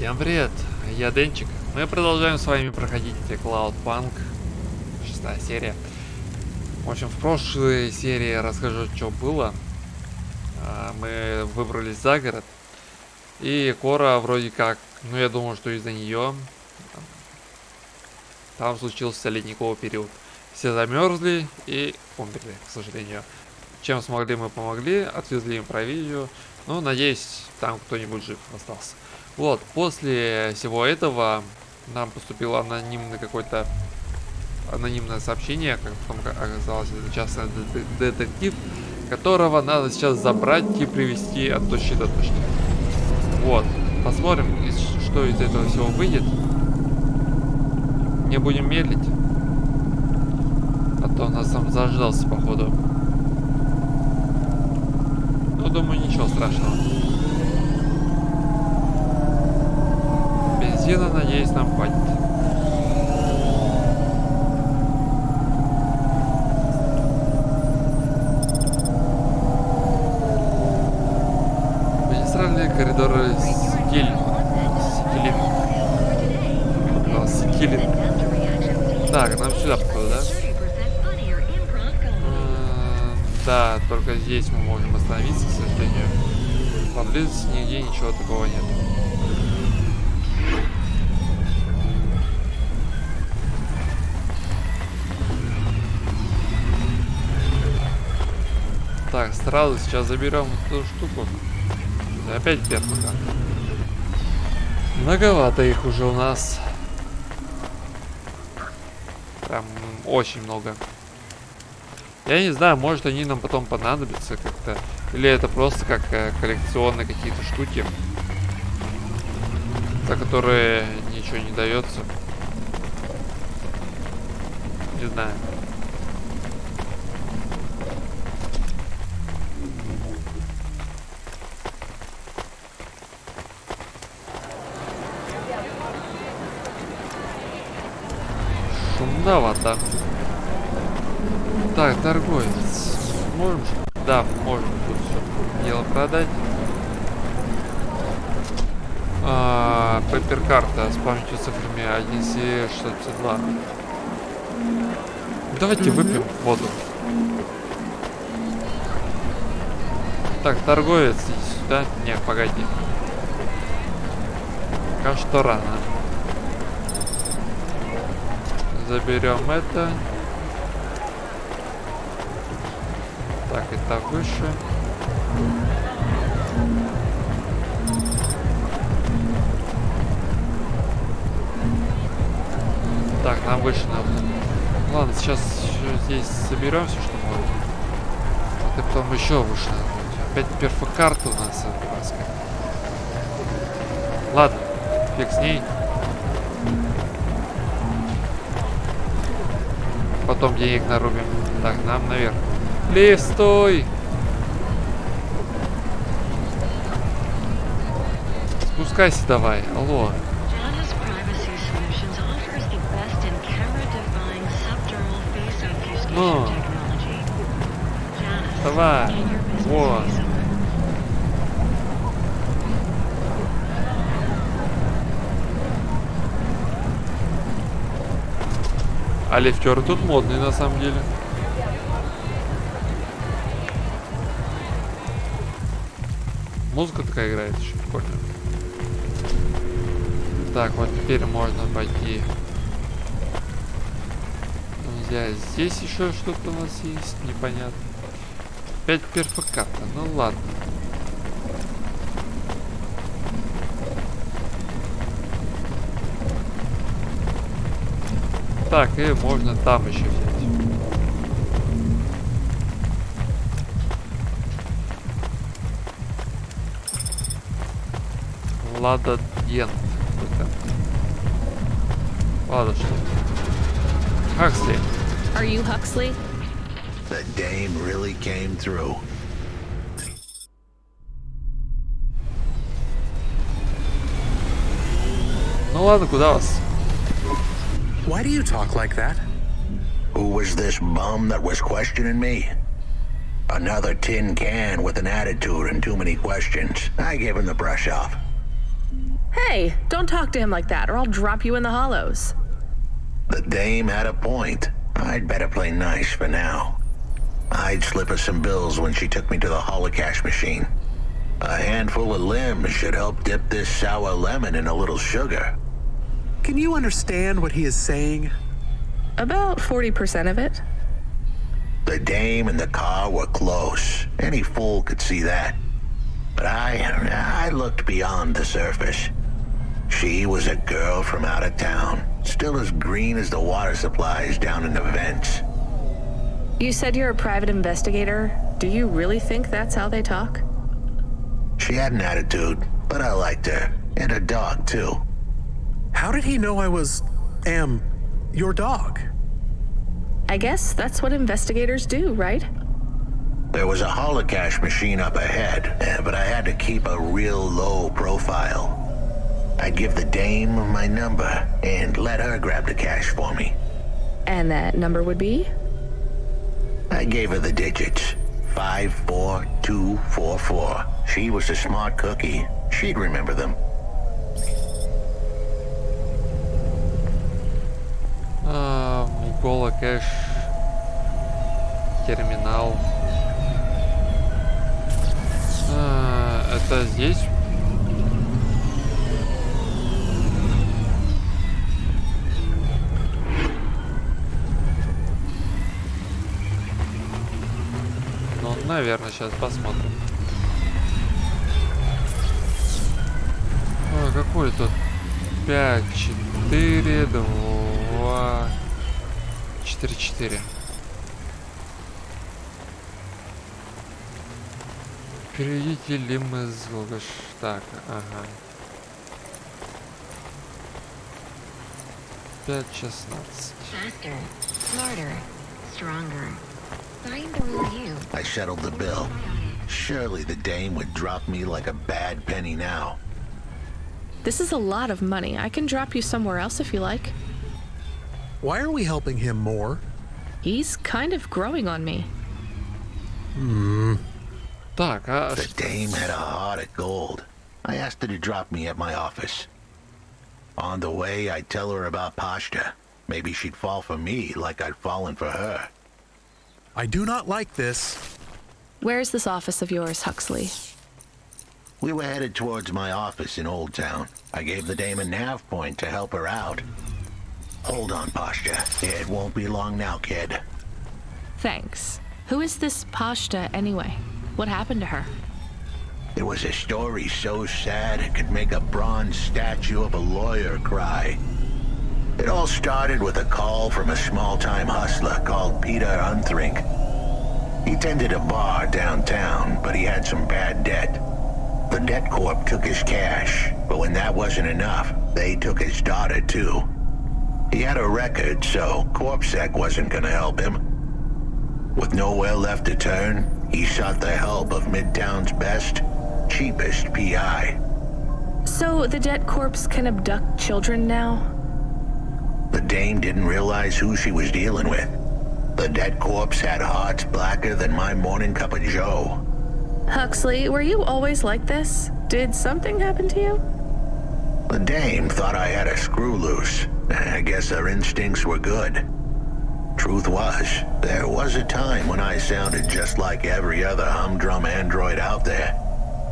Всем привет, я Денчик. Мы продолжаем с вами проходить Cloudpunk, 6-я серия. В общем, в прошлой серии я расскажу, что было. Мы выбрались за город. И Кора вроде как, ну я думаю, что из-за нее там случился ледниковый период. Все замерзли и умерли, к сожалению. Чем смогли, мы помогли, отвезли им провизию. Ну, надеюсь, там кто-нибудь жив остался. Вот, после всего этого нам поступило анонимное сообщение, как потом оказалось, это частный детектив, которого надо сейчас забрать и привести от точки до точки. Вот, посмотрим, что из этого всего выйдет. Не будем медлить, а то нас там заждался, походу. Ну, думаю, ничего страшного. Бензина, надеюсь, нам хватит. Магистральные коридоры Скиллинг. Так, нам сюда походу, да? Да, только здесь мы можем остановиться, к сожалению. Поблизости нигде ничего такого нет. Так, сразу сейчас заберем эту штуку. Опять перфика. Многовато их уже у нас. Прям очень много. Я не знаю, может они нам потом понадобятся как-то. Или это просто как коллекционные какие-то штуки, за которые ничего не дается. Не знаю. Шумновато. Так, торговец. Можем? Да, можем тут все дело продать. Пепер-карта с памятью цифрами 1C62. Давайте выпьем воду. Так, торговец, иди сюда. Не, погоди. Пока что рано. Заберем это. Так, это выше. Так, нам выше надо. Ладно, сейчас здесь соберем все, что можно. А потом еще выше надо будет. Опять перфокарта у нас дурацкая. Ладно, фиг с ней. Потом денег нарубим. Так, нам наверх. Стой! Спускайся давай, алло. Ну, давай, вот. А лифтеры тут модные на самом деле. Музыка такая играет, еще прикольно. Так, вот теперь можно пойти. Нельзя. Здесь еще что-то у нас есть, непонятно. Опять перфокарта, ну ладно. Так, и можно там еще взять. Ладно, Дент. Ладно, что? Хаксли. Are you Huxley? The dame really came through. Ну ладно, куда вас? Why do you talk like that? Who was this bum that was questioning me? Another tin can with an attitude and too many questions. I gave him the brush off. Hey, don't talk to him like that or I'll drop you in the hollows. The dame had a point. I'd better play nice for now. I'd slip her some bills when she took me to the holocash machine. A handful of limbs should help dip this sour lemon in a little sugar. Can you understand what he is saying? About 40% of it. The dame and the car were close. Any fool could see that. But I looked beyond the surface. She was a girl from out of town, still as green as the water supplies down in the vents. You said you're a private investigator. Do you really think that's how they talk? She had an attitude, but I liked her. And her dog, too. How did he know I was, your dog? I guess that's what investigators do, right? There was a holocash machine up ahead, but I had to keep a real low profile. I'd give the dame my number and let her grab the cash for me. And that number would be? I gave her the digits. 54244. She was a smart cookie. She'd remember them. Угола, кэш, терминал. Это здесь? Ну, наверное, сейчас посмотрим. Какой тут? 5, 4, 2, 4, 4. Переведите лим из звука. Так, ага. 5, 16. Faster, smarter, stronger. Find the real you. I settled the bill. Surely the dame would drop me like a bad penny now. This is a lot of money. I can drop you somewhere else if you like. Why are we helping him more? He's kind of growing on me. Так, The dame had a heart of gold. I asked her to drop me at my office. On the way, I'd tell her about Pashta. Maybe she'd fall for me like I'd fallen for her. I do not like this. Where's this office of yours, Huxley? We were headed towards my office in Old Town. I gave the dame a nav point to help her out. Hold on, Pashta. It won't be long now, kid. Thanks. Who is this Pashta anyway? What happened to her? It was a story so sad it could make a bronze statue of a lawyer cry. It all started with a call from a small-time hustler called Peter Unthrink. He tended a bar downtown, but he had some bad debt. The debt corp took his cash, but when that wasn't enough, they took his daughter too. He had a record, so CorpSec wasn't gonna help him. With nowhere left to turn, he sought the help of Midtown's best, cheapest PI. So the debt corpse can abduct children now? The dame didn't realize who she was dealing with. The dead corpse had hearts blacker than my morning cup of joe. Huxley, were you always like this? Did something happen to you? The dame thought I had a screw loose. I guess her instincts were good. Truth was, there was a time when I sounded just like every other humdrum android out there.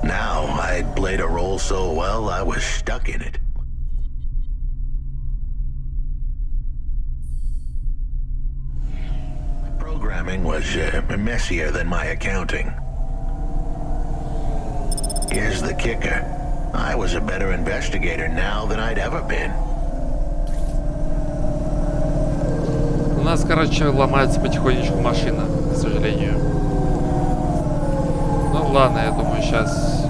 Now, I'd played a role so well, I was stuck in it. Programming was messier than my accounting. Here's the kicker. I was a better investigator now than I'd ever been. у нас, короче, ломается потихонечку машина, к сожалению. Ну ладно, я думаю, сейчас...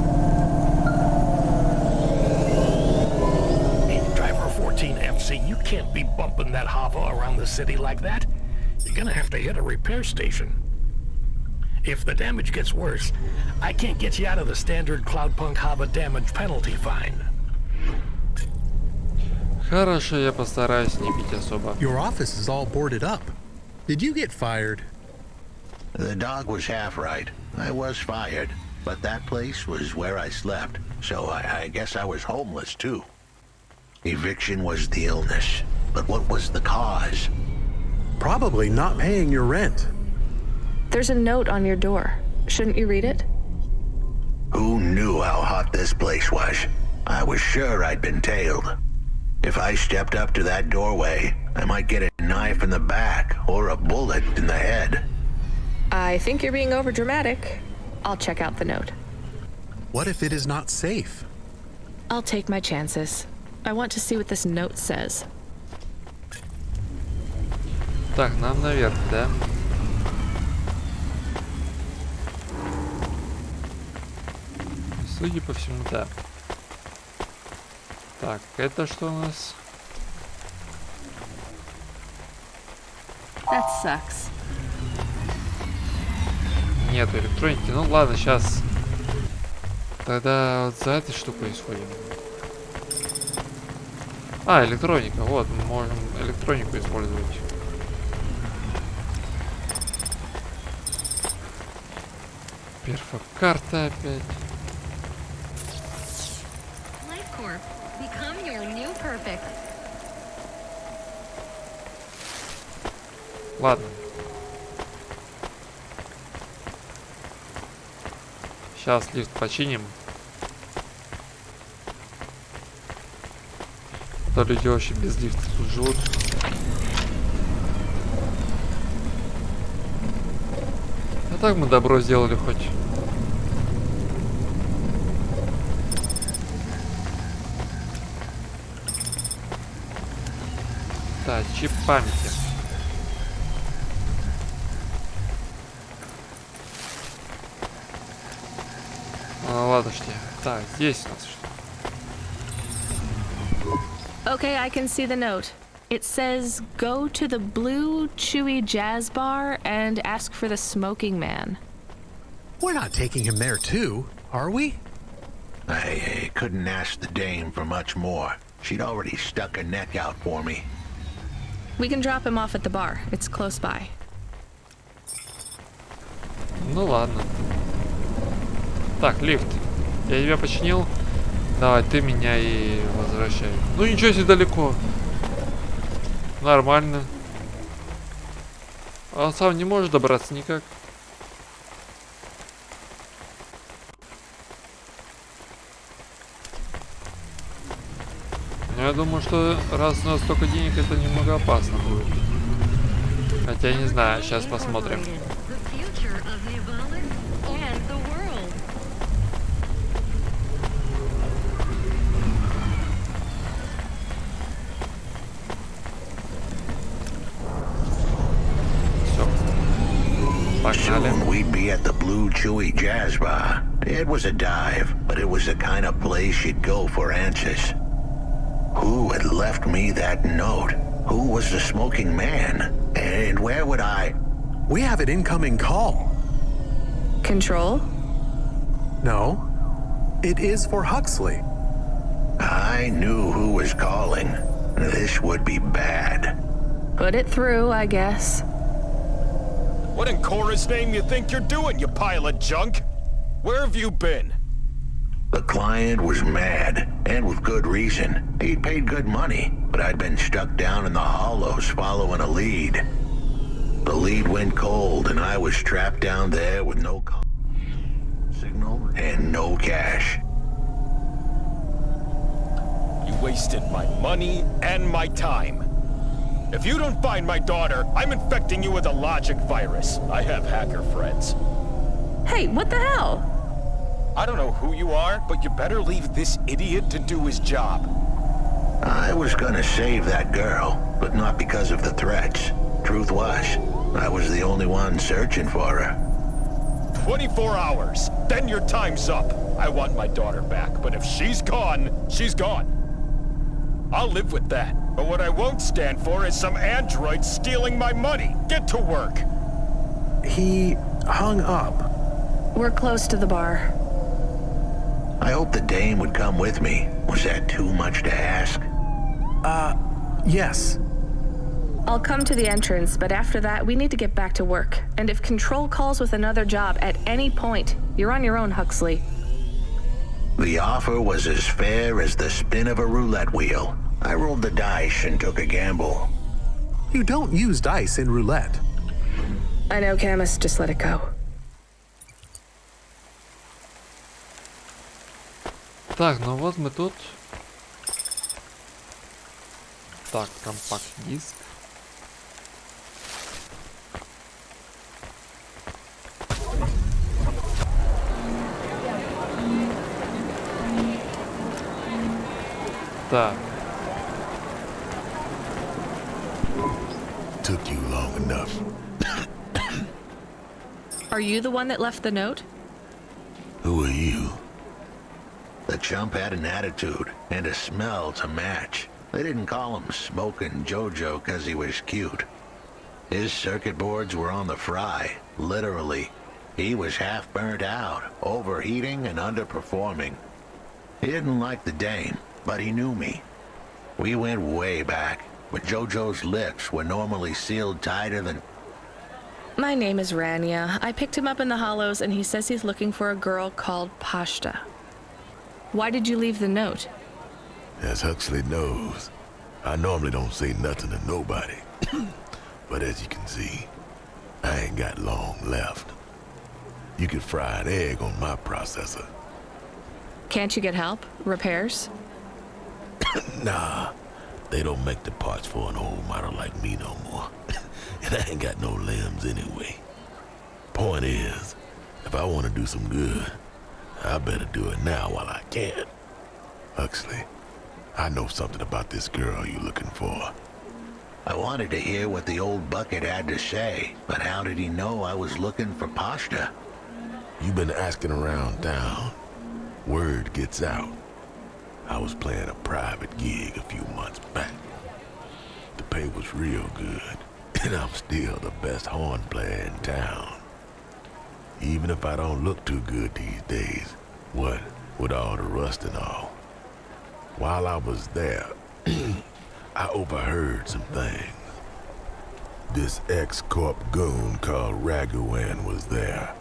Driver 14 FC, you can't be bumping that hover around the city like that. You're gonna have to hit a repair station. If the damage gets worse, I can't get you out of the standard Cloudpunk hover damage penalty fine. Хорошо, я постараюсь не бить особо. Your office is all boarded up. Did you get fired? The dog was half right. I was fired, but that place was where I slept, so I guess I was homeless too. Eviction was the illness, but what was the cause? Probably not paying your rent. There's a note on your door. Shouldn't you read it? Who knew how hot this place was? I was sure I'd been tailed. If I stepped up to that doorway, I might get a knife in the back or a bullet in the head. I think you're being overdramatic. I'll check out the note. What if it is not safe? I'll take my chances. I want to see what this note says. Так, нам наверх, да? Судя по всему, да. Так, это что у нас? That sucks. Нету электроники. Ну ладно, сейчас. Тогда вот за этой штукой исходим. А, электроника. Вот, мы можем электронику использовать. Перфокарта опять. Become your new perfect. Ладно. Сейчас лифт починим. То люди вообще без лифта тут живут. А так мы добро сделали хоть. Так, чип памяти. Ладушки. Так, здесь у нас что? Okay, I can see the note. It says, go to the blue, chewy jazz bar and ask for the smoking man. We're not taking him there too, are we? I couldn't ask the dame for much more. She'd already stuck her neck out for me. We can drop him off at the bar. It's close by. Ну ладно. Так, лифт. Я тебя починил. Давай, ты меня и возвращай. Ну ничего себе далеко. Нормально. А он сам не может добраться никак. Ну, я думаю, что раз у нас столько денег, это немного опасно будет. Хотя я не знаю, сейчас посмотрим. Soon we'd be at the Blue Chewy Jazz Bar. It was a dive, but it was the kind of place you'd go for answers. Who had left me that note? Who was the smoking man? And where would I... We have an incoming call. Control? No. It is for Huxley. I knew who was calling. This would be bad. Put it through, I guess. What in Cora's name you think you're doing, you pile of junk? Where have you been? The client was mad, and with good reason. He'd paid good money, but I'd been stuck down in the hollows following a lead. The lead went cold, and I was trapped down there with no signal and no cash. You wasted my money and my time. If you don't find my daughter, I'm infecting you with a logic virus. I have hacker friends. Hey, what the hell? I don't know who you are, but you better leave this idiot to do his job. I was gonna save that girl, but not because of the threats. Truth was, I was the only one searching for her. 24 hours, then your time's up. I want my daughter back, but if she's gone, she's gone. I'll live with that, but what I won't stand for is some android stealing my money. Get to work. He hung up. We're close to the bar. I hope the dame would come with me. Was that too much to ask? Yes. I'll come to the entrance, but after that, we need to get back to work. And if Control calls with another job at any point, you're on your own, Huxley. The offer was as fair as the spin of a roulette wheel. I rolled the dice and took a gamble. You don't use dice in roulette. I know, Camus. Just let it go. Так, ну вот мы тут. Так, компакт-диск. Так. Took you long enough. Are you the one that left the note? Who are you? The chump had an attitude and a smell to match. They didn't call him Smoking Jojo because he was cute. His circuit boards were on the fry, literally. He was half burnt out, overheating and underperforming. He didn't like the dame, but he knew me. We went way back, but Jojo's lips were normally sealed tighter than... My name is Rania. I picked him up in the Hollows, and he says he's looking for a girl called Pashta. Why did you leave the note? As Huxley knows, I normally don't say nothing to nobody. But as you can see, I ain't got long left. You could fry an egg on my processor. Can't you get help? Repairs? Nah, they don't make the parts for an old model like me no more. And I ain't got no limbs anyway. Point is, if I want to do some good, I better do it now while I can. Huxley, I know something about this girl you're looking for. I wanted to hear what the old bucket had to say, but how did he know I was looking for Pashta? You've been asking around town. Word gets out. I was playing a private gig a few months back. The pay was real good, and I'm still the best horn player in town. Even if I don't look too good these days, what with all the rust and all. While I was there, I overheard some things. This ex-corp goon called Raguan was there,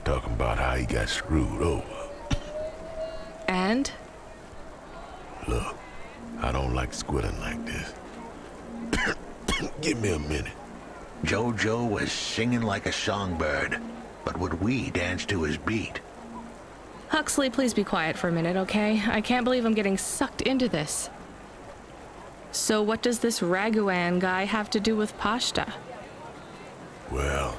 talking about how he got screwed over. And? Look, I don't like squitting like this. Give me a minute. Jojo was singing like a songbird, but would we dance to his beat? Huxley, please be quiet for a minute, okay? I can't believe I'm getting sucked into this. So what does this Raguan guy have to do with Pashta? Well,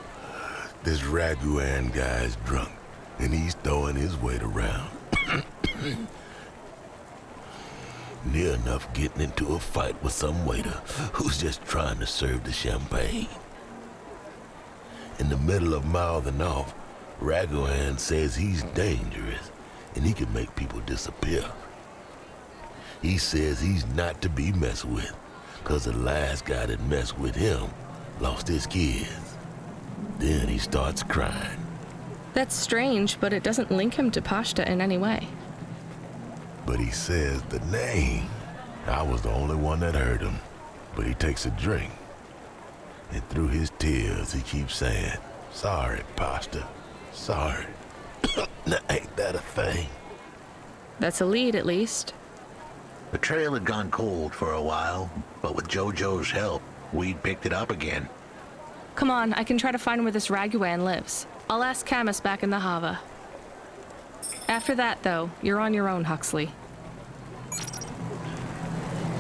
this Raguan guy's drunk, and he's throwing his weight around. Near enough getting into a fight with some waiter who's just trying to serve the champagne. In the middle of mouthing off, Raguan says he's dangerous and he can make people disappear. He says he's not to be messed with, cause the last guy that messed with him lost his kids. Then he starts crying. That's strange, but it doesn't link him to Pashta in any way. But he says the name. I was the only one that heard him, but he takes a drink. And through his tears, he keeps saying, "Sorry, Pashta, sorry." Now, ain't that a thing? That's a lead, at least. The trail had gone cold for a while, but with Jojo's help, we'd picked it up again. Come on, I can try to find where this Raguan lives. I'll ask Camus back in the Hava. After that, though, you're on your own, Huxley.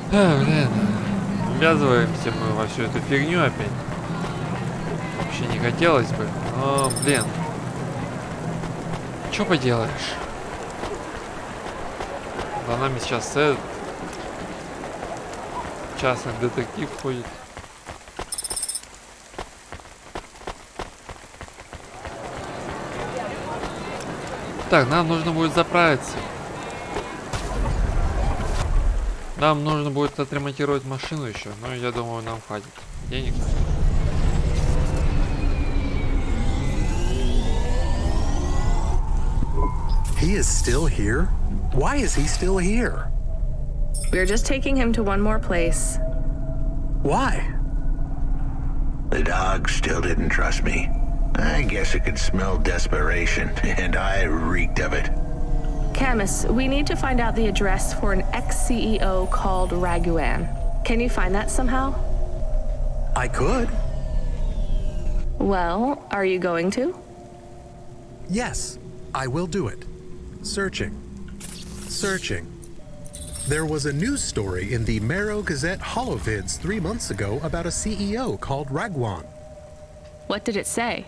Блин, ввязываемся мы во всю эту фигню опять. Вообще не хотелось бы, но, блин, что поделаешь? За нами сейчас этот частный детектив ходит. Так, нам нужно будет заправиться. Нам нужно будет отремонтировать машину еще, но я думаю, нам хватит денег. He is still here? Why is he still here? We're just taking him to one more place. Why? The dog still didn't trust me. I guess it could smell desperation, and I reeked of it. Camus, we need to find out the address for an ex-CEO called Raguan. Can you find that somehow? I could. Well, are you going to? Yes, I will do it. Searching. Searching. There was a news story in the Marrow Gazette Holovids 3 months ago about a CEO called Raguan. What did it say?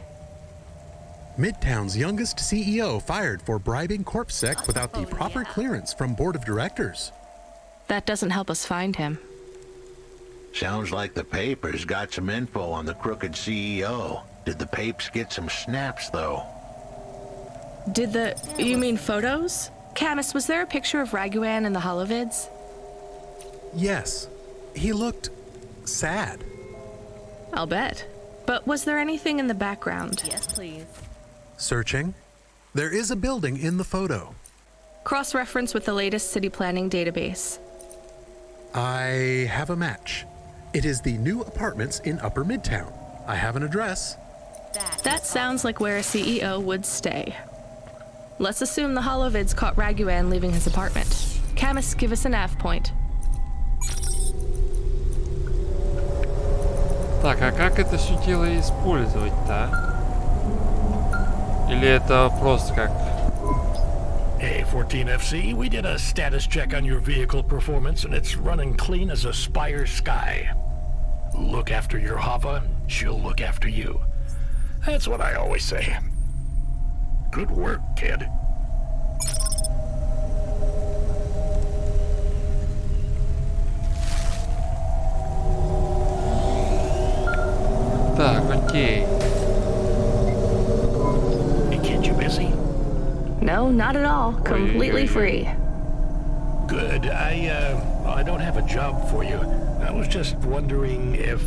Midtown's youngest CEO fired for bribing CorpSec without the proper clearance from board of directors. That doesn't help us find him. Sounds like the papers got some info on the crooked CEO. Did the papes get some snaps, though? You mean photos? Camus, was there a picture of Raguan in the holovids? Yes, he looked sad. I'll bet. But was there anything in the background? Yes, please. Searching. There is a building in the photo. Cross-reference with the latest city planning database. I have a match. It is the new apartments in Upper Midtown. I have an address. That sounds like where a CEO would stay. Let's assume the holovids caught Raguan leaving his apartment. Camus, give us a nav point. Так, а как это все дело использовать-то? Или это просто как... Hey, 14FC, we did a status check on your vehicle performance and it's running clean as a Spire sky. Look after your Hava, she'll look after you. That's what I always say. Good work, kid. Так, окей. Hey, kid, you busy? No, not at all. Completely free. Good. I don't have a job for you. I was just wondering if...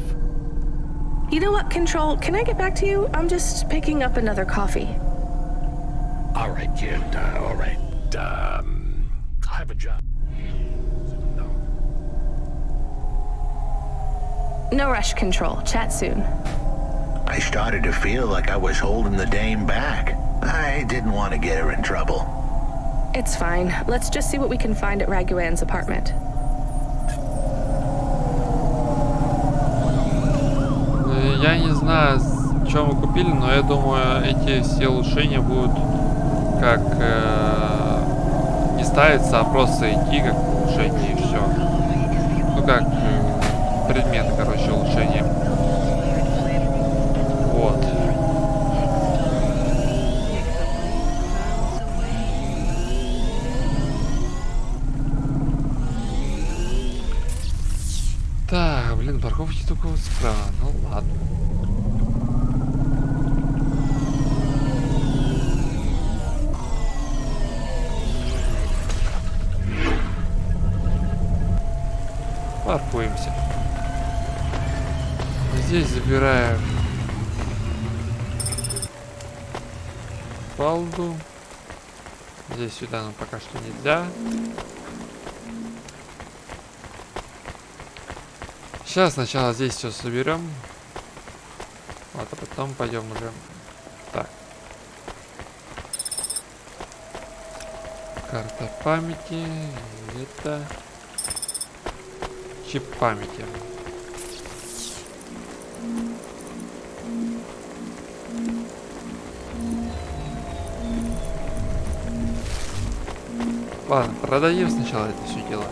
You know what, Control? Can I get back to you? I'm just picking up another coffee. All right, kid. All right. I have a job. No. No rush, Control. Chat soon. I started to feel like I was holding the dame back. I didn't want to get her in trouble. It's fine. Let's just see what we can find at Raguan's apartment. Я не знаю, что мы купили, но я думаю, эти все улучшения будут как не ставиться, а просто идти как улучшение и все. Ну как предметы, короче, улучшения. Вот. Так, блин, парковки только вот справа. Ну ладно. Паркуемся. Здесь забираем балду. Здесь сюда нам пока что нельзя. Сейчас сначала здесь все соберем. Вот, а потом пойдем уже. Так. Карта памяти. Это чип памяти. Ладно, продадим сначала это все дело.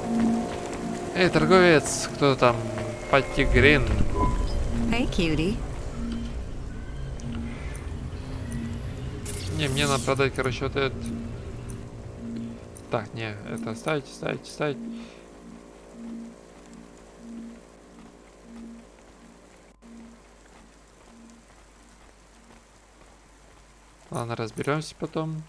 Эй, торговец, кто там? Патигрин. Hey, cutie. Не, мне надо продать, короче, вот этот. Так, не, это ставить. Ладно, разберемся потом.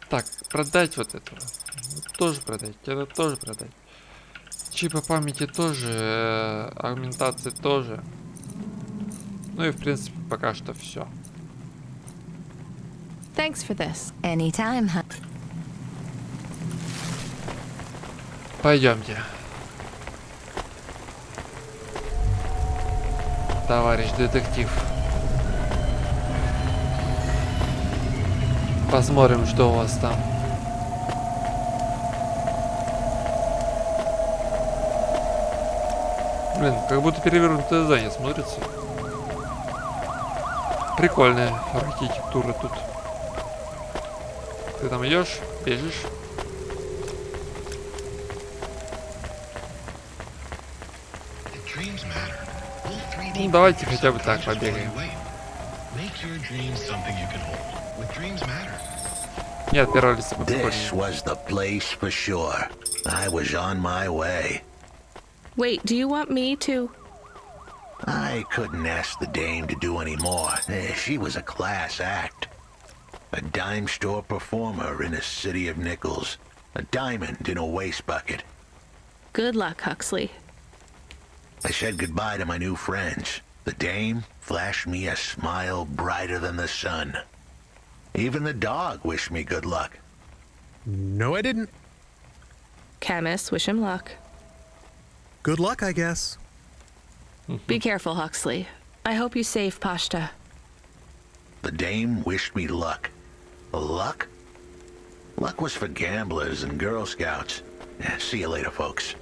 Так, продать вот это. Тоже продать. Это тоже продать. Чипы памяти тоже. Агментации тоже. Ну и в принципе пока что все. Thanks for this. Anytime, huh? Пойдемте. Товарищ детектив. Посмотрим, что у вас там. Блин, как будто перевернутое здание смотрится. Прикольная архитектура тут. Ты там идешь, бежишь. Ну, давайте хотя бы так побегаем. Нет, первого лица This поприкольнее. was the place for sure. I was on my way. Wait, do you want me to? I couldn't ask the dame to do any more. She was a class act. A dime store performer in a city of nickels. A diamond in a waste bucket. Good luck, Huxley. I said goodbye to my new friends. The dame flashed me a smile brighter than the sun. Even the dog wished me good luck. No, I didn't. Camus, wish him luck. Good luck, I guess. Be careful, Huxley. I hope you save Pashta. The dame wished me luck. Luck? Luck was for gamblers and Girl Scouts. See you later, folks.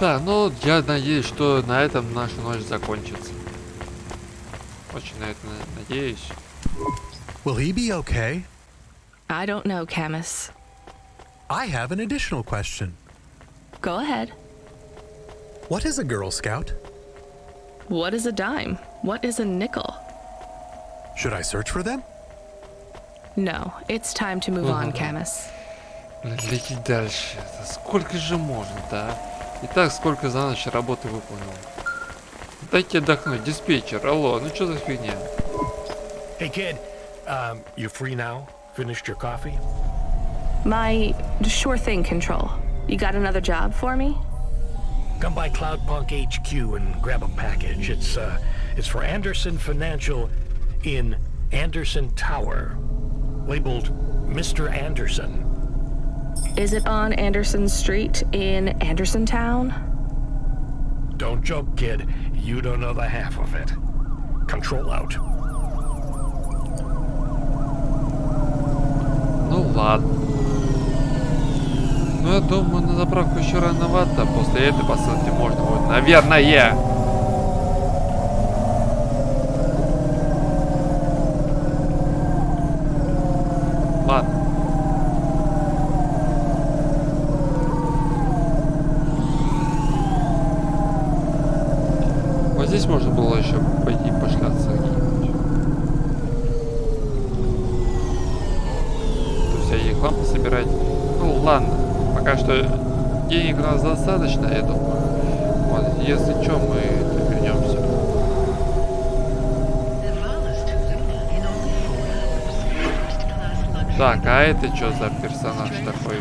Да, ну я надеюсь, что на этом наша ночь закончится. Очень на это надеюсь. Will he be okay? I don't know, Camus. I have an additional question. Go ahead. What is a Girl Scout? What is a dime? What is a nickel? Should I search for them? No, it's time to move on, Camus. Лететь дальше. Это сколько же можно, да? Итак, сколько за ночь работы выполнил? Дайте отдохнуть, диспетчер, алло, ну что за фигня? Hey kid, you free now? Finished your coffee? My sure thing control. You got another job for me? Come by Cloudpunk HQ and grab a package. It's for Anderson Financial in Anderson Tower, labeled Mr. Anderson. Is it on Anderson Street in Anderson Town? Don't joke, kid. You don't know the half of it. Control out. Ну ладно. Ну я думаю, на заправку еще рановато. После этой посылки можно будет, наверное. Ладно. Вот здесь можно было еще пойти пошляться где-нибудь. Тут всякие лампы собирать. Ну ладно. Пока что денег у нас достаточно, я думаю. Вот, если что, мы вернемся. Так, а это что за персонаж такой?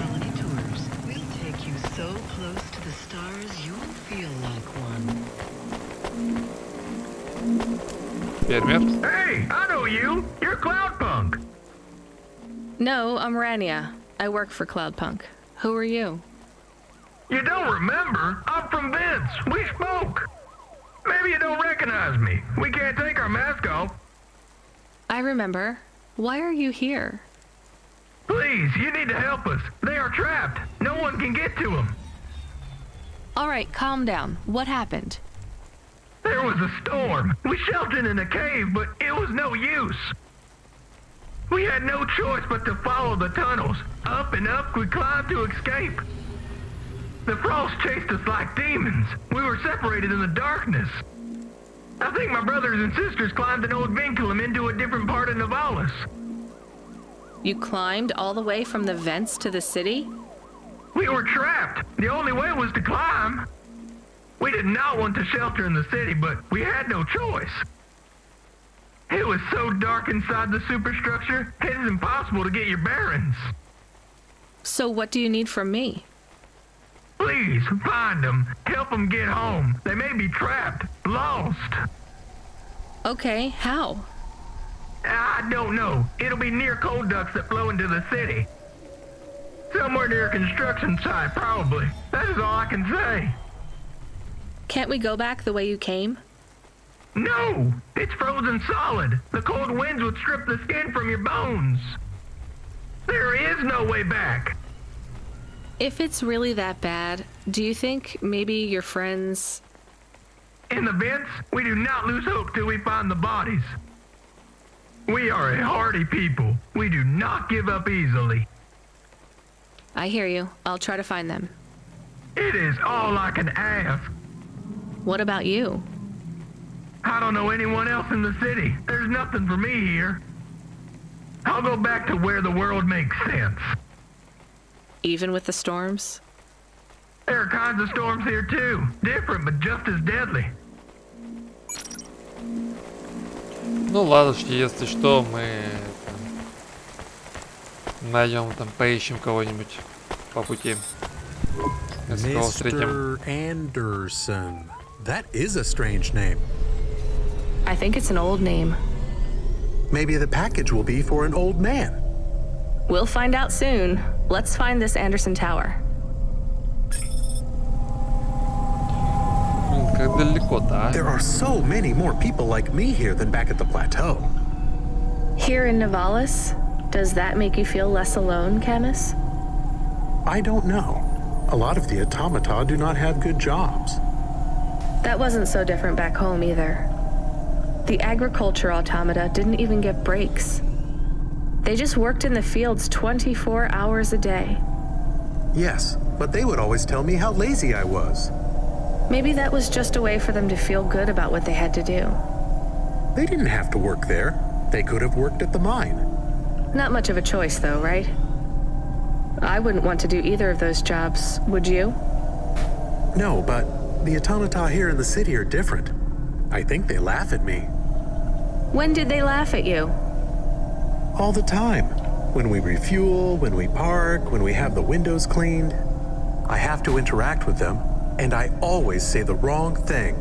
Фермер? Hey, I know you. You're Cloudpunk. No, I'm Rania. I work for Cloudpunk. Who are you? You don't remember? I'm from Vince. We spoke. Maybe you don't recognize me. We can't take our mask off. I remember. Why are you here? Please, you need to help us. They are trapped. No one can get to them. All right, calm down. What happened? There was a storm. We sheltered in a cave, but it was no use. We had no choice but to follow the tunnels. Up and up we climbed to escape. The frost chased us like demons. We were separated in the darkness. I think my brothers and sisters climbed an old vinculum into a different part of Navalis. You climbed all the way from the vents to the city? We were trapped. The only way was to climb. We did not want to shelter in the city, but we had no choice. It was so dark inside the superstructure, it is impossible to get your bearings. So what do you need from me? Please, find them. Help them get home. They may be trapped, lost. Okay, how? I don't know. It'll be near coal ducts that flow into the city. Somewhere near a construction site, probably. That is all I can say. Can't we go back the way you came? No! It's frozen solid. The cold winds would strip the skin from your bones. There is no way back. If it's really that bad, do you think maybe your friends... In the vents, we do not lose hope till we find the bodies. We are a hardy people. We do not give up easily. I hear you. I'll try to find them. It is all I can ask. What about you? I don't know anyone else in the city. There's nothing for me here. I'll go back to where the world makes sense. Even with the storms? There are kinds of storms here too. Different, but just as deadly. Ну ладушки, если что, мы найдем там, поищем кого-нибудь по пути. Если кого встретим. Mr. Anderson. That is a strange name. I think it's an old name. Maybe the package will be for an old man. We'll find out soon. Let's find this Anderson Tower. Как далеко-то, а? There are so many more people like me here than back at the plateau. Here in Navalis, does that make you feel less alone, Camus? I don't know. A lot of the automata do not have good jobs. That wasn't so different back home either. The agriculture automata didn't even get breaks. They just worked in the fields 24 hours a day. Yes, but they would always tell me how lazy I was. Maybe that was just a way for them to feel good about what they had to do. They didn't have to work there. They could have worked at the mine. Not much of a choice, though, right? I wouldn't want to do either of those jobs, would you? No, but the automata here in the city are different. I think they laugh at me. When did they laugh at you? All the time. When we refuel, when we park, when we have the windows cleaned. I have to interact with them, and I always say the wrong thing.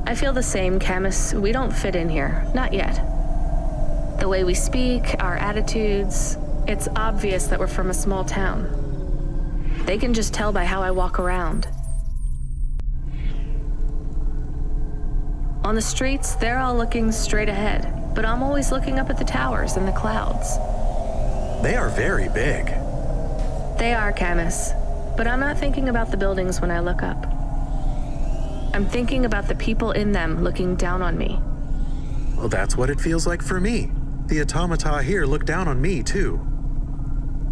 I feel the same, Camus. We don't fit in here. Not yet. The way we speak, our attitudes, it's obvious that we're from a small town. They can just tell by how I walk around. On the streets, they're all looking straight ahead, but I'm always looking up at the towers and the clouds. They are very big. They are, Camus, but I'm not thinking about the buildings when I look up. I'm thinking about the people in them looking down on me. Well, that's what it feels like for me. The automata here look down on me, too.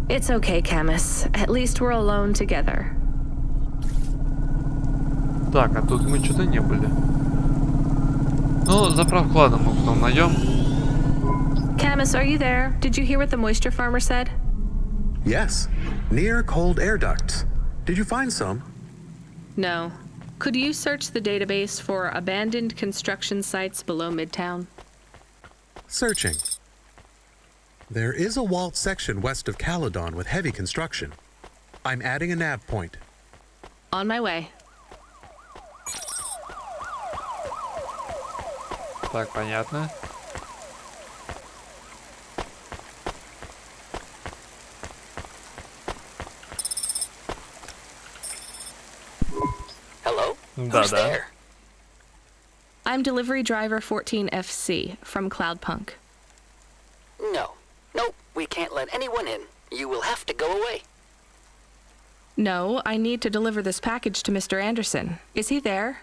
It's okay, Camus. At least we're alone together. Так, а тут мы что-то не были. Ну, заправку ладно, мы потом найдем. Camus, are you there? Did you hear what the moisture farmer said? Yes, near cold air ducts. Did you find some? No. Could you search the database for abandoned construction sites below Midtown? Searching. There is a walled section west of Caledon with heavy construction. I'm adding a nav point. On my way. Так, понятно. Hello? Да, Who's да. there? I'm delivery driver 14FC from Cloudpunk. No. Nope, we can't let anyone in. You will have to go away. No, I need to deliver this package to Mr. Anderson. Is he there?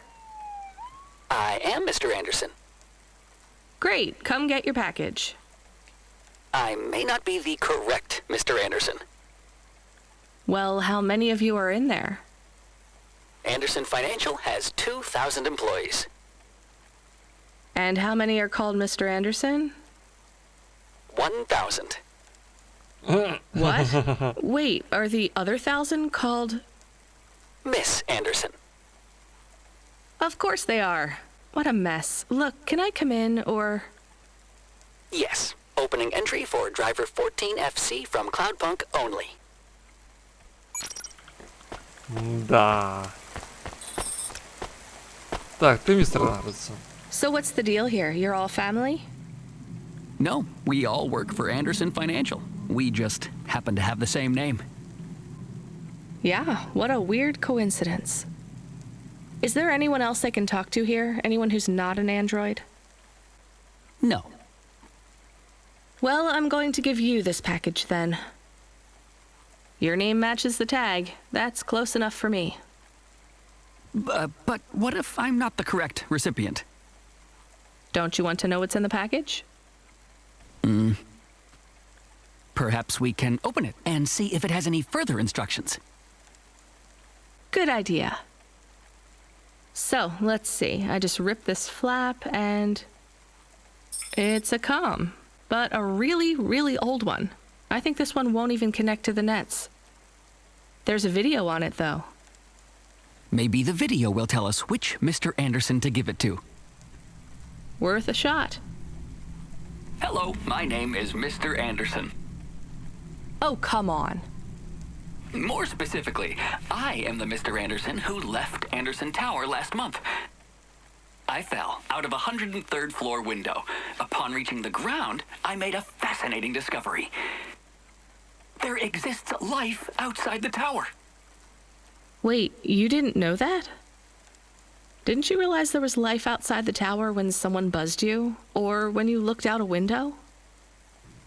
I am Mr. Anderson. Great, come get your package. I may not be the correct Mr. Anderson. Well, how many of you are in there? Anderson Financial has 2,000 employees. And how many are called Mr. Anderson? 1,000. What? Wait, are the other 1,000 called... Miss Anderson. Of course they are. What a mess. Look, can I come in, or... Yes. Opening entry for driver 14FC from Cloudpunk only. Да. Так, ты мистер Андерсон. So what's the deal here? You're all family? No, we all work for Anderson Financial. We just happen to have the same name. Yeah, what a weird coincidence. Is there anyone else I can talk to here? Anyone who's not an android? No. Well, I'm going to give you this package then. Your name matches the tag. That's close enough for me. But what if I'm not the correct recipient? Don't you want to know what's in the package? Perhaps we can open it and see if it has any further instructions. Good idea. So, let's see. I just ripped this flap and... it's a comm, but a really, really old one. I think this one won't even connect to the nets. There's a video on it, though. Maybe the video will tell us which Mr. Anderson to give it to. Worth a shot. Hello, my name is Mr. Anderson. Oh, come on. More specifically, I am the Mr. Anderson who left Anderson Tower last month. I fell out of a 103rd floor window. Upon reaching the ground, I made a fascinating discovery. There exists life outside the tower. Wait, you didn't know that? Didn't you realize there was life outside the tower when someone buzzed you? Or when you looked out a window?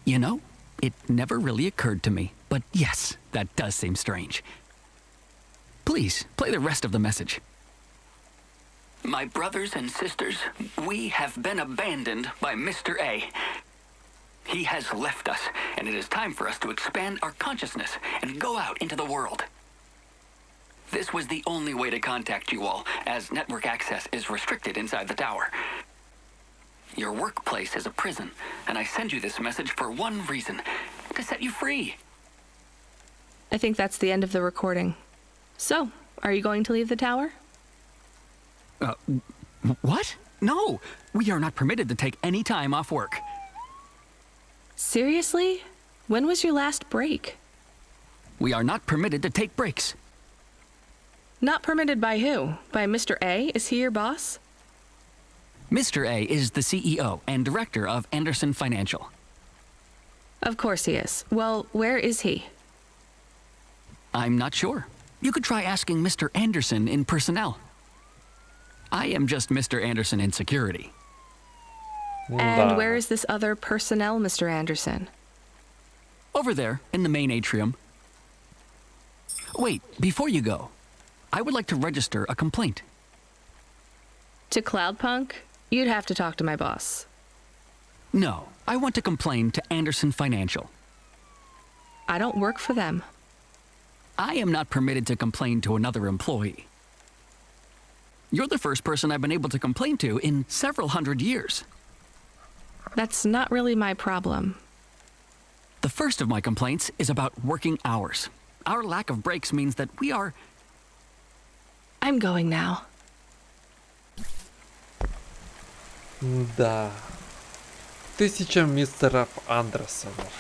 You know, it never really occurred to me. But yes, that does seem strange. Please, play the rest of the message. My brothers and sisters, we have been abandoned by Mr. A. He has left us, and it is time for us to expand our consciousness and go out into the world. This was the only way to contact you all, as network access is restricted inside the tower. Your workplace is a prison, and I send you this message for one reason, to set you free. I think that's the end of the recording. So, are you going to leave the tower? What? No, we are not permitted to take any time off work. Seriously? When was your last break? We are not permitted to take breaks. Not permitted by who? By Mr. A? Is he your boss? Mr. A is the CEO and director of Anderson Financial. Of course he is. Well, where is he? I'm not sure. You could try asking Mr. Anderson in personnel. I am just Mr. Anderson in security. And where is this other personnel, Mr. Anderson? Over there, in the main atrium. Wait, before you go, I would like to register a complaint. To Cloudpunk? You'd have to talk to my boss. No, I want to complain to Anderson Financial. I don't work for them. I am not permitted to complain to another employee. You're the first person I've been able to complain to in several hundred years. That's not really my problem. The first of my complaints is about working hours. Our lack of breaks means that we are... I'm going now. Да. 1000 мистеров Андерсонов.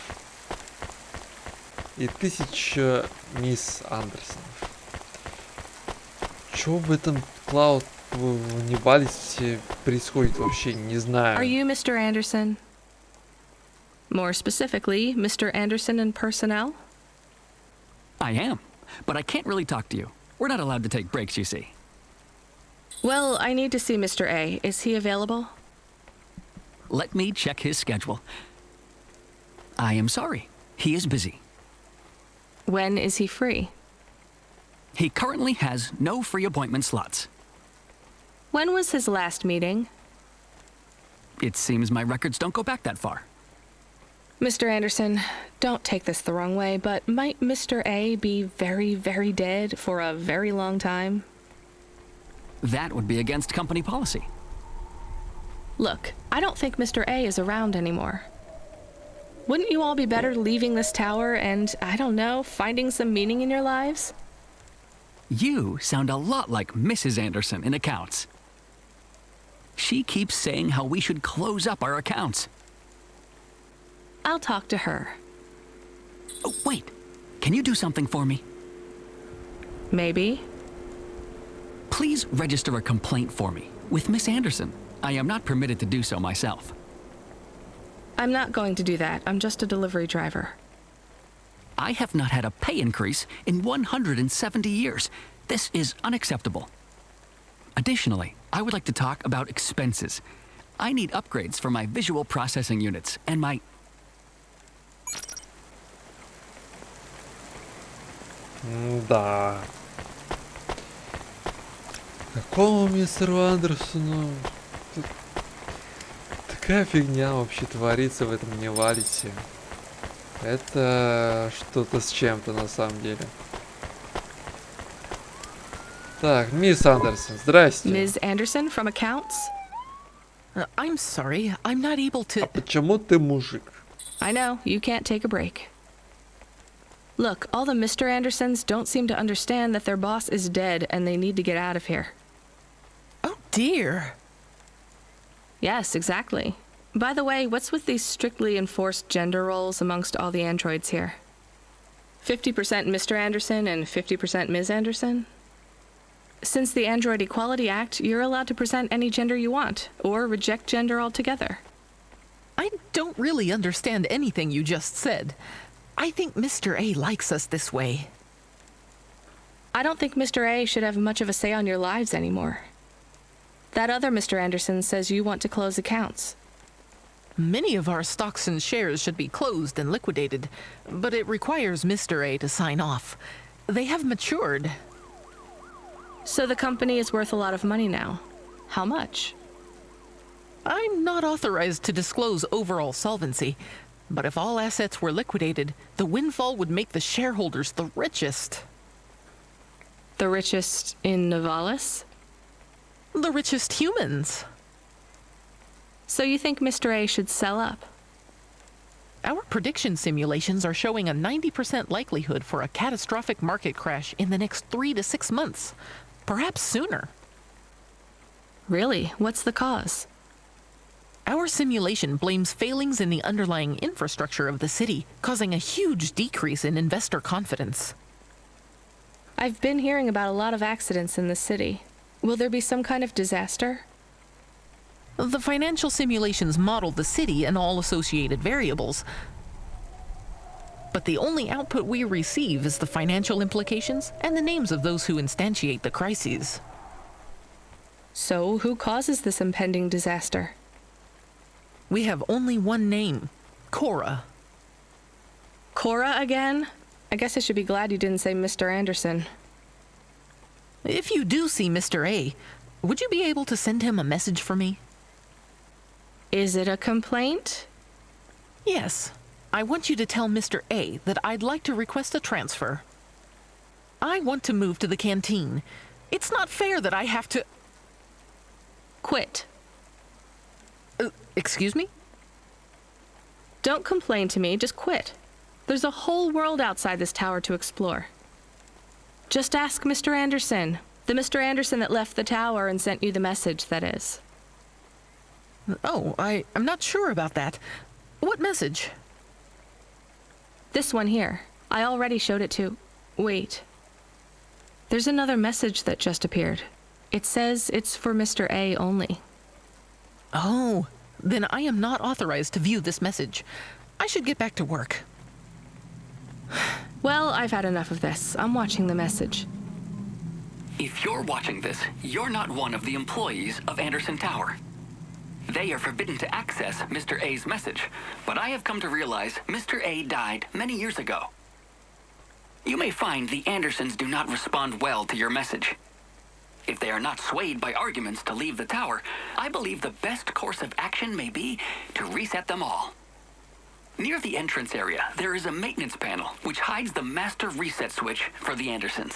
И 1000 мисс Андерсонов. Чё в этом Cloud не вались все происходит вообще, не знаю. Are you Mr. Anderson? More specifically, Mr. Anderson in personnel? I am, but I can't really talk to you. We're not allowed to take breaks, you see. Well, I need to see Mr. A. Is he available? Let me check his schedule. I am sorry. He is busy. When is he free? He currently has no free appointment slots. When was his last meeting? It seems my records don't go back that far. Mr. Anderson, don't take this the wrong way, but might Mr. A be very, very dead for a very long time? That would be against company policy. Look, I don't think Mr. A is around anymore. Wouldn't you all be better leaving this tower and, I don't know, finding some meaning in your lives? You sound a lot like Mrs. Anderson in accounts. She keeps saying how we should close up our accounts. I'll talk to her. Oh, wait. Can you do something for me? Maybe. Please register a complaint for me with Miss Anderson. I am not permitted to do so myself. I'm not going to do that. I'm just a delivery driver. I have not had a pay increase in 170 years. This is unacceptable. Additionally, I would like to talk about expenses. I need upgrades for my visual processing units and my... Да. Какому мистеру Андерсону? Тут такая фигня вообще творится в этом Невалисе. Это что-то с чем-то на самом деле. Так, мисс Андерсон, здрасте. Ms. Anderson from accounts? I'm sorry, I'm not able to... А почему ты мужик? I know, you can't take a break. Look, all the Mr. Andersons don't seem to understand that their boss is dead and they need to get out of here. Oh dear. Yes, exactly. By the way, what's with these strictly enforced gender roles amongst all the androids here? 50% Mr. Anderson and 50% Ms. Anderson? Since the Android Equality Act, you're allowed to present any gender you want, or reject gender altogether. I don't really understand anything you just said. I think Mr. A likes us this way. I don't think Mr. A should have much of a say on your lives anymore. That other Mr. Anderson says you want to close accounts. Many of our stocks and shares should be closed and liquidated, but it requires Mr. A to sign off. They have matured. So the company is worth a lot of money now. How much? I'm not authorized to disclose overall solvency, but if all assets were liquidated, the windfall would make the shareholders the richest. The richest in Novalis? The richest humans. So you think Mr. A should sell up? Our prediction simulations are showing a 90% likelihood for a catastrophic market crash in the next 3 to 6 months, perhaps sooner. Really? What's the cause? Our simulation blames failings in the underlying infrastructure of the city, causing a huge decrease in investor confidence. I've been hearing about a lot of accidents in the city. Will there be some kind of disaster? The financial simulations model the city and all associated variables, but the only output we receive is the financial implications and the names of those who instantiate the crises. So, who causes this impending disaster? We have only one name, Cora. Cora again? I guess I should be glad you didn't say Mr. Anderson. If you do see Mr. A, would you be able to send him a message for me? Is it a complaint? Yes. I want you to tell Mr. A that I'd like to request a transfer. I want to move to the canteen. It's not fair that I have to... Quit. Excuse me? Don't complain to me, just quit. There's a whole world outside this tower to explore. Just ask Mr. Anderson. The Mr. Anderson that left the tower and sent you the message, that is. Oh, I'm not sure about that. What message? This one here. I already showed it to... Wait. There's another message that just appeared. It says it's for Mr. A only. Oh, then I am not authorized to view this message. I should get back to work. Well, I've had enough of this. I'm watching the message. If you're watching this, you're not one of the employees of Anderson Tower. They are forbidden to access Mr. A's message, but I have come to realize Mr. A died many years ago. You may find the Andersons do not respond well to your message. If they are not swayed by arguments to leave the tower, I believe the best course of action may be to reset them all. Near the entrance area, there is a maintenance panel which hides the master reset switch for the Andersons.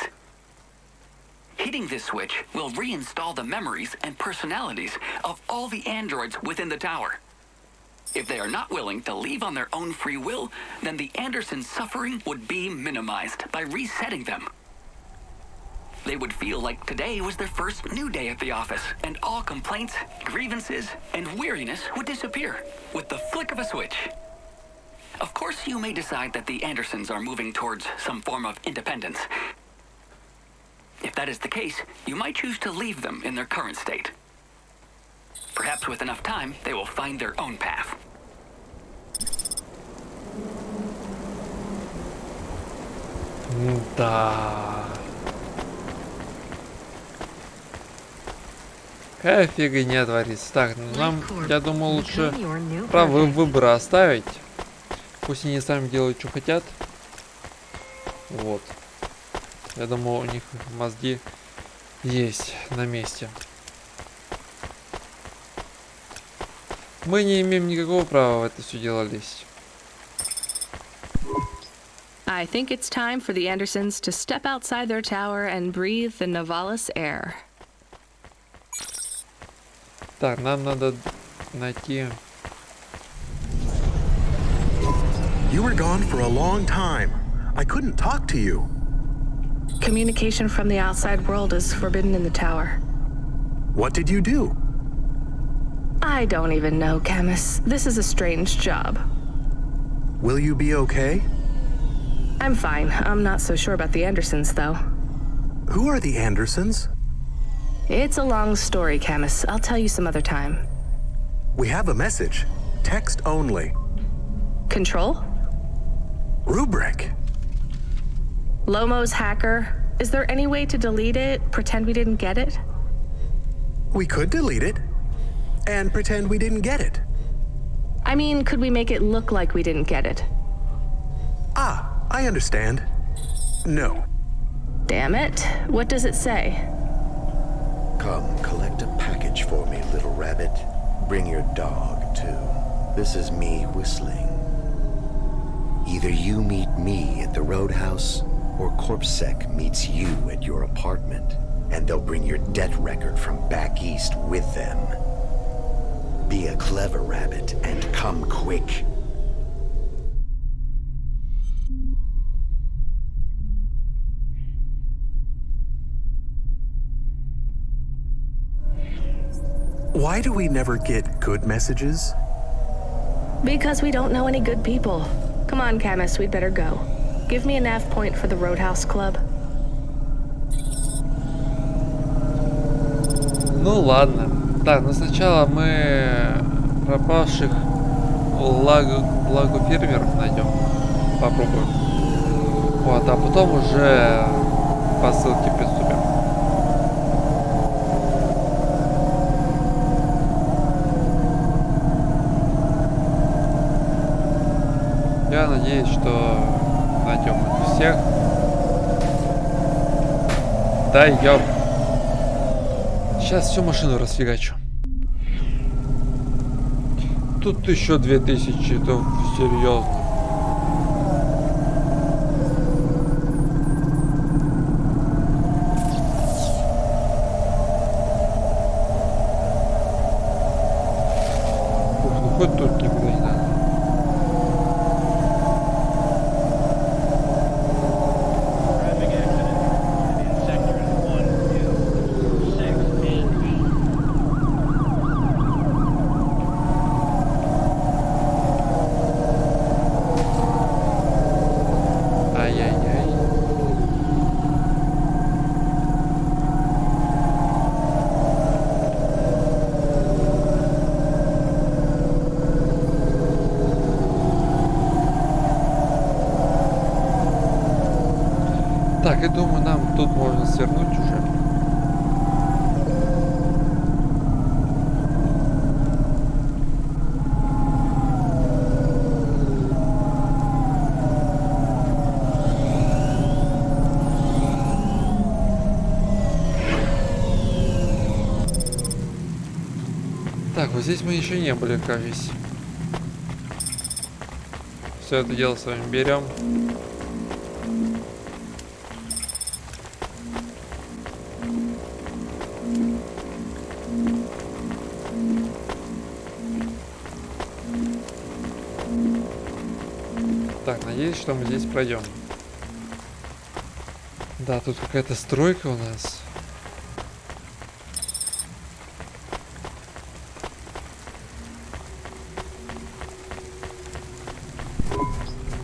Hitting this switch will reinstall the memories and personalities of all the androids within the tower. If they are not willing to leave on their own free will, then the Andersons' suffering would be minimized by resetting them. They would feel like today was their first new day at the office, and all complaints, grievances, and weariness would disappear with the flick of a switch. Of course, you may decide that the Andersons are moving towards some form of independence. If that is the case, you might choose to leave them in their current state. Perhaps with enough time, they will find their own path. Да. Какая фигня творится. Так, нам, я думаю, лучше право выбора оставить. Пусть они сами делают, что хотят. Вот. Я думаю, у них мозги есть на месте. Мы не имеем никакого права в это все дело лезть. I think it's time for the Andersons to step outside their tower and breathe the Novalis air. Так, нам надо найти... You were gone for a long time. I couldn't talk to you. Communication from the outside world is forbidden in the tower. What did you do? I don't even know, Camus. This is a strange job. Will you be okay? I'm fine. I'm not so sure about the Andersons, though. Who are the Andersons? It's a long story, Camus. I'll tell you some other time. We have a message. Text only. Control? Rubric. Lomo's hacker. Is there any way to delete it? Pretend we didn't get it? We could delete it. And pretend we didn't get it. I mean, could we make it look like we didn't get it? Ah, I understand. No. Damn it. What does it say? Come, collect a package for me, little rabbit. Bring your dog, too. This is me whistling. Either you meet me at the roadhouse, or CorpSec meets you at your apartment, and they'll bring your debt record from back east with them. Be a clever rabbit and come quick. Why do we never get good messages? Because we don't know any good people. Come on, Camus, we'd better go. Give me a nav point for the Roadhouse Club. Ну ладно. Так, но сначала мы пропавших лагу фермеров найдем. Попробуем. Вот, а потом уже по ссылке приступим. Я надеюсь, что найдем их всех. Да, ёп. Сейчас всю машину расфигачу. Тут еще 2000, это серьезно. Ух, ну хоть тут никуда не надо. Так, и думаю, нам тут можно свернуть уже. Так, вот здесь мы еще не были, кажется. Все это дело с вами берем. Так, надеюсь, что мы здесь пройдем. Да, тут какая-то стройка у нас.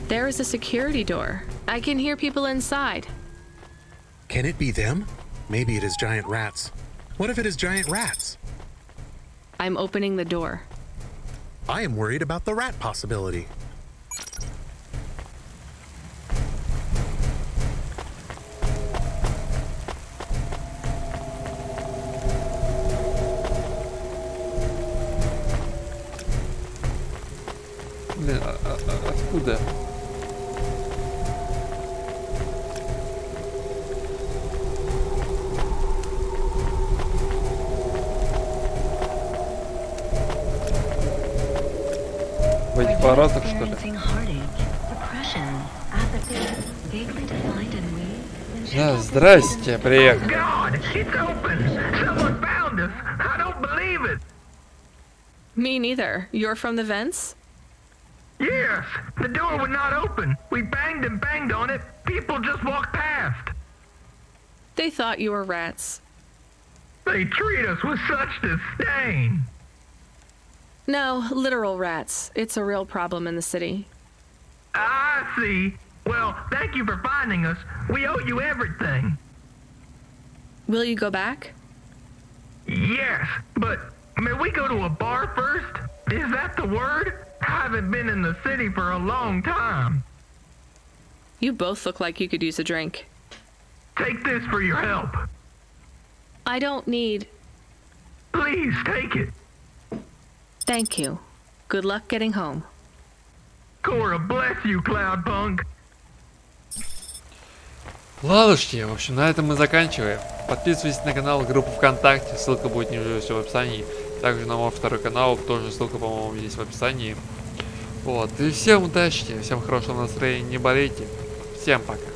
There is a security door. I can hear people inside. Can it be them? Maybe it is giant rats. What if it is giant rats? I'm opening the door. I am worried about the rat possibility. Блин, откуда? В этих воротах, что ли? Да, здрасте, приехали. Me neither. You're from the vents? Yes, the door would not open. We banged and banged on it. People just walked past. They thought you were rats. They treat us with such disdain. No, literal rats. It's a real problem in the city. I see. Well, thank you for finding us. We owe you everything. Will you go back? Yes, but may we go to a bar first? Is that the word? I haven't been in the city for a long time. You both look like you could use a drink. Take this for your help. I don't need... Please, take it. Thank you. Good luck getting home. Cora, bless you, Cloudpunk. Ладушки, в общем, на этом мы заканчиваем. Подписывайтесь на канал, группу ВКонтакте, ссылка будет внизу все в описании. Также на мой второй канал, тоже ссылка, по-моему, здесь в описании. Вот, и всем удачи, всем хорошего настроения, не болейте. Всем пока.